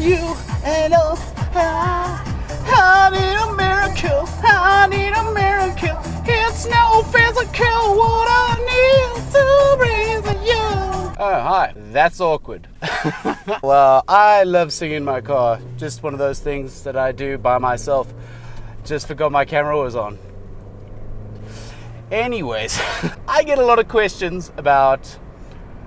you. And I need a miracle. I need a miracle. It's no physical. What I need to breathe in you. Oh, hi. That's awkward. Well, I love singing in my car. Just one of those things that I do by myself. Just forgot my camera was on. Anyways, I get a lot of questions about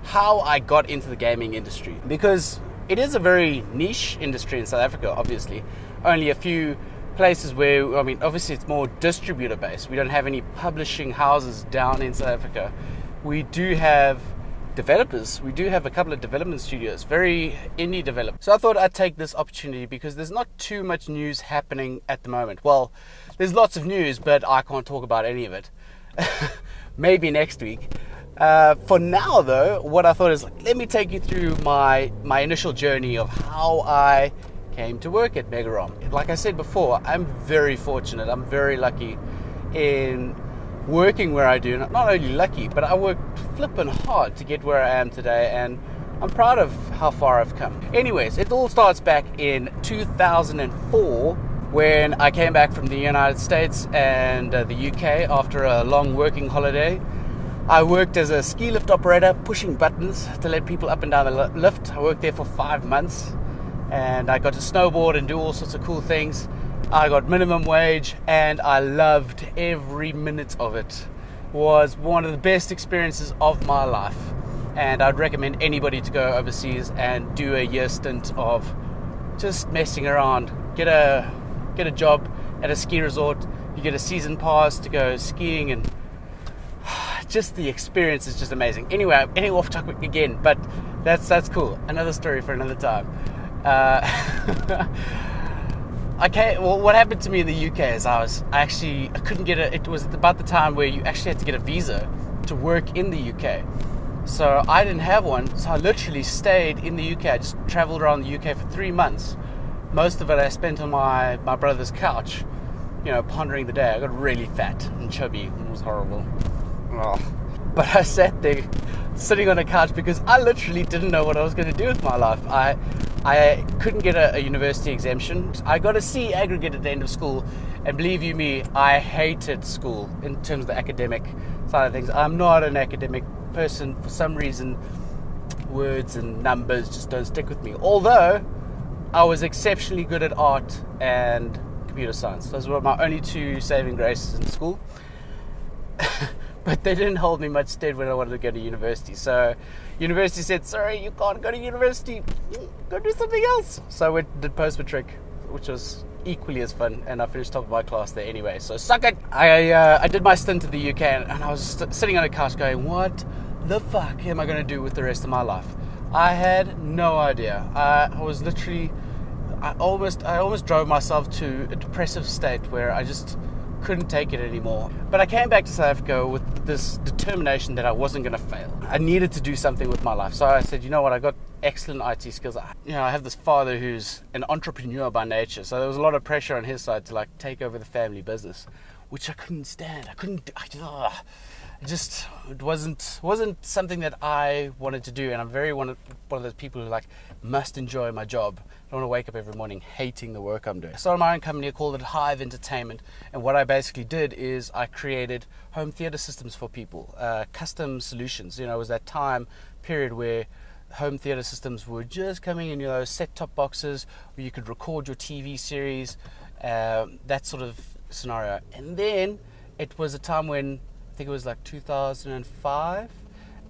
how I got into the gaming industry, because it is a very niche industry in South Africa, obviously. Only a few places where, I mean, obviously it's more distributor based. We don't have any publishing houses down in South Africa. We do have developers. We do have a couple of development studios, very indie developers. So I thought I'd take this opportunity because there's not too much news happening at the moment. Well, there's lots of news, but I can't talk about any of it. Maybe next week. For now though, what I thought is, let me take you through my initial journey of how I came to work at Megarom. Like I said before, I'm very fortunate. I'm very lucky in working where I do. Not only lucky, but I worked flipping hard to get where I am today, and I'm proud of how far I've come. Anyways, it all starts back in 2004 when I came back from the United States and the UK after a long working holiday. I worked as a ski lift operator, pushing buttons to let people up and down the lift. I worked there for 5 months, and I got to snowboard and do all sorts of cool things. I got minimum wage, and I loved every minute of it. It was one of the best experiences of my life, and I'd recommend anybody to go overseas and do a year stint of just messing around. Get a job at a ski resort. You get a season pass to go skiing, and just the experience is just amazing. Anyway, I'm getting off topic again, but that's cool. Another story for another time. Well, what happened to me in the UK is I couldn't get it was about the time where you actually had to get a visa to work in the UK. So I didn't have one, so I literally stayed in the UK. I just traveled around the UK for 3 months. Most of it I spent on my brother's couch, pondering the day. I got really fat and chubby. It was horrible. Oh. But I sat there sitting on a couch because I literally didn't know what I was going to do with my life. I couldn't get a university exemption. I got a C aggregate at the end of school, and believe you me, I hated school in terms of the academic side of things. I'm not an academic person. For some reason, words and numbers just don't stick with me. Although I was exceptionally good at art and computer science. Those were my only two saving graces in school. But they didn't hold me much stead when I wanted to go to university. So university said, sorry, you can't go to university. Go do something else. So I did post-matric, which was equally as fun. And I finished top of my class there anyway. So suck it. I did my stint in the UK, and I was sitting on a couch going, what the fuck am I going to do with the rest of my life? I had no idea. I almost drove myself to a depressive state where I just couldn't take it anymore. But I came back to South Africa with this determination that I wasn't going to fail. I needed to do something with my life. So I said, you know what, I got excellent IT skills. I have this father who's an entrepreneur by nature. So there was a lot of pressure on his side to take over the family business, which I couldn't stand. It wasn't something that I wanted to do, and I'm very one of those people who must enjoy my job. I don't want to wake up every morning hating the work I'm doing. I started my own company. I called it Hive Entertainment, and what I basically did is I created home theater systems for people, custom solutions. It was that time period where home theater systems were just coming in, those set-top boxes where you could record your TV series, that sort of scenario. And then it was a time when I think it was 2005,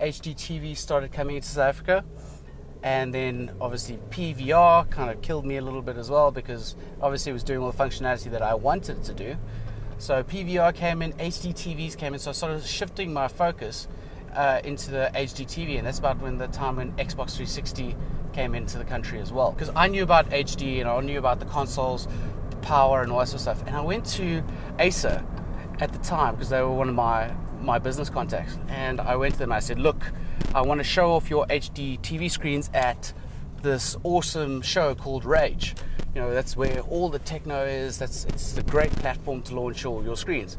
HD TV started coming into South Africa, and then obviously PVR kind of killed me a little bit as well, because obviously it was doing all the functionality that I wanted it to do. So PVR came in, HD TVs came in, so I started shifting my focus into the HD TV, and that's about the time when Xbox 360 came into the country as well. Because I knew about HD, and I knew about the consoles, the power and all that sort of stuff, and I went to Acer at the time because they were one of my business contacts, and I went to them and I said, look, I want to show off your HD TV screens at this awesome show called Rage. That's where all the techno is. It's a great platform to launch all your screens.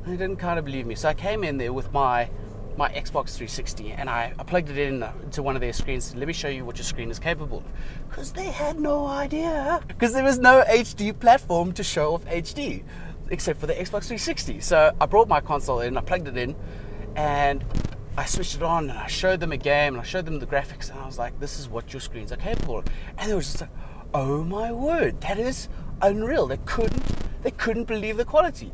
And they didn't kind of believe me, so I came in there with my my Xbox 360 and I plugged it in to one of their screens. Let me show you what your screen is capable of. Because they had no idea. Because there was no HD platform to show off HD, except for the Xbox 360. So I brought my console in, I plugged it in, and I switched it on and I showed them a game and I showed them the graphics, and I was like, this is what your screens are capable of. And they were just like, oh my word, that is unreal. They couldn't believe the quality.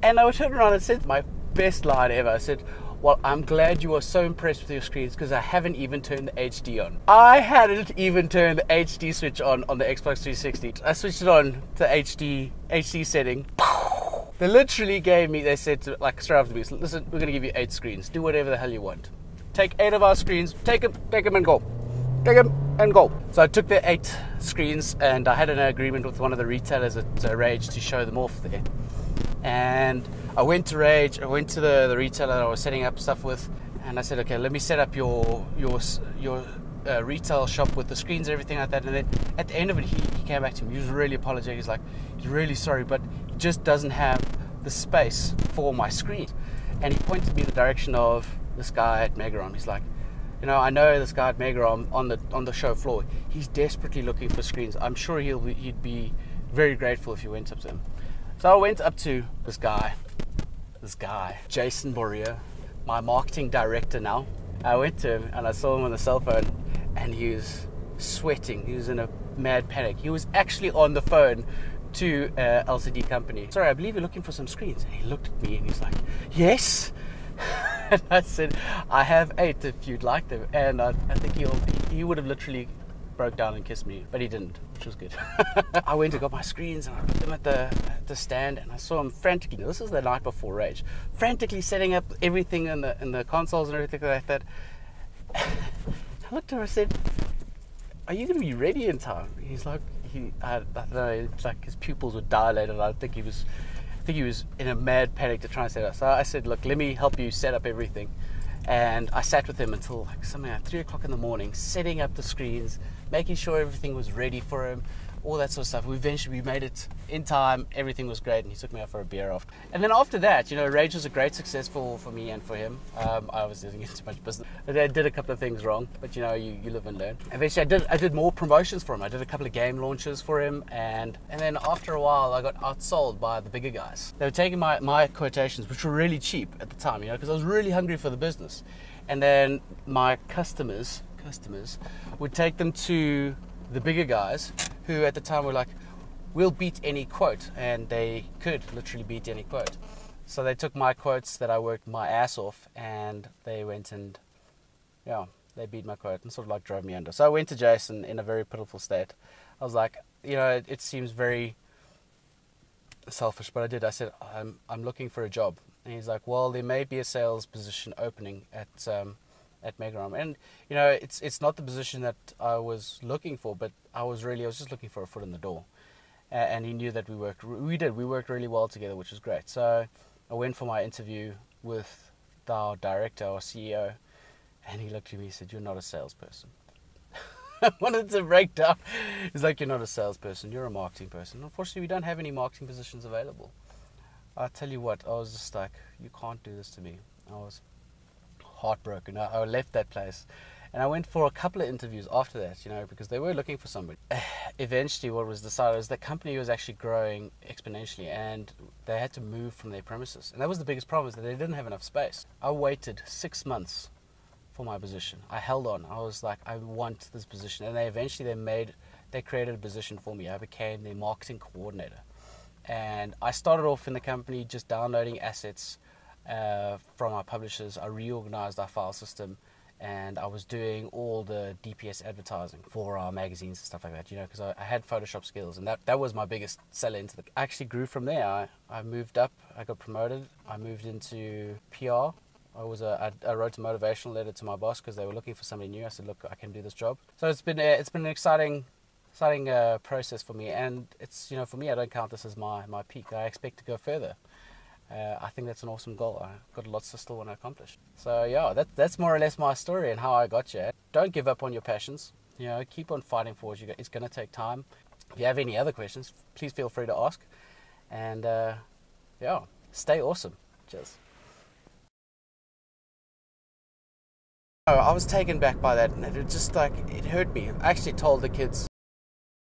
And I would turn around and said my best line ever. I said, well, I'm glad you are so impressed with your screens because I haven't even turned the HD on. I hadn't even turned the HD switch on the Xbox 360. I switched it on to HD setting. They literally gave me, they said to, like straight after me, listen, we're going to give you 8 screens. Do whatever the hell you want. Take 8 of our screens, take them and go. Take them and go. So I took the 8 screens and I had an agreement with one of the retailers at Rage to show them off there. And I went to Rage, I went to the retailer that I was setting up stuff with, and I said, okay, let me set up your retail shop with the screens and everything like that. And then at the end of it, he came back to me. He was really apologetic. He's like, he's really sorry, but he just doesn't have the space for my screen. And he pointed me in the direction of this guy at Megarom. He's like, you know, I know this guy at Megarom on the show floor. He's desperately looking for screens. I'm sure he'd be very grateful if you went up to him. So I went up to this guy, Jason Boria, my marketing director now. I went to him and I saw him on the cell phone and he was sweating. He was in a mad panic. He was actually on the phone to a LCD company. Sorry, I believe you're looking for some screens. And he looked at me and he's like, yes. And I said, I have 8 if you'd like them. And I think he would have literally broke down and kissed me, but he didn't, which was good. I went and got my screens and I put them at the stand, and I saw him frantically. This is the night before Rage, frantically setting up everything in the consoles and everything like that. I looked at him and I said, "Are you going to be ready in time?" He's like, I don't know. It's like his pupils were dilated. I think he was in a mad panic to try and set it up. So I said, "Look, let me help you set up everything." And I sat with him until like something like 3 o'clock in the morning, setting up the screens, making sure everything was ready for him, all that sort of stuff. We made it in time. Everything was great, and he took me out for a beer after. And then after that, you know, Rage was a great success for me and for him. I was doing too much business. I did a couple of things wrong, but you know, you live and learn. Eventually, I did more promotions for him. I did a couple of game launches for him, and then after a while, I got outsold by the bigger guys. They were taking my quotations, which were really cheap at the time, you know, because I was really hungry for the business. And then my customers would take them to the bigger guys, who at the time were like, we'll beat any quote, and they could literally beat any quote. So they took my quotes that I worked my ass off, and they went and, yeah, they beat my quote and sort of like drove me under. So I went to Jason in a very pitiful state. I was like, you know, it seems very selfish, but I said, I'm looking for a job. And he's like, well, there may be a sales position opening at Megarom. And, you know, it's not the position that I was looking for, but I was just looking for a foot in the door. And he knew that we worked really well together, which was great. So I went for my interview with our director, our CEO, and he looked at me and said, you're not a salesperson. I wanted to break down. He's like, you're not a salesperson, you're a marketing person. Unfortunately, we don't have any marketing positions available. I tell you what, I was just like, you can't do this to me. I was heartbroken. I left that place. And I went for a couple of interviews after that, you know, because they were looking for somebody. Eventually, what was decided was the company was actually growing exponentially, and they had to move from their premises. And that was the biggest problem, is that they didn't have enough space. I waited 6 months for my position. I held on. I was like, I want this position. And they created a position for me. I became their marketing coordinator. And I started off in the company just downloading assets from our publishers. I reorganized our file system, and I was doing all the DPS advertising for our magazines and stuff like that, you know, because I had Photoshop skills, and that was my biggest seller into I actually grew from there. I moved up, I got promoted, I moved into PR. I wrote a motivational letter to my boss because they were looking for somebody new. I said, look, I can do this job. So it's been an exciting process for me, and it's, you know, for me, I don't count this as my peak. I expect to go further. I think that's an awesome goal. I've got lots to still want to accomplish. So yeah, that's more or less my story and how I got here. Don't give up on your passions. You know, keep on fighting for what you got. It's going to take time. If you have any other questions, please feel free to ask. And yeah, stay awesome. Cheers. I was taken back by that, and it just like, it hurt me. I actually told the kids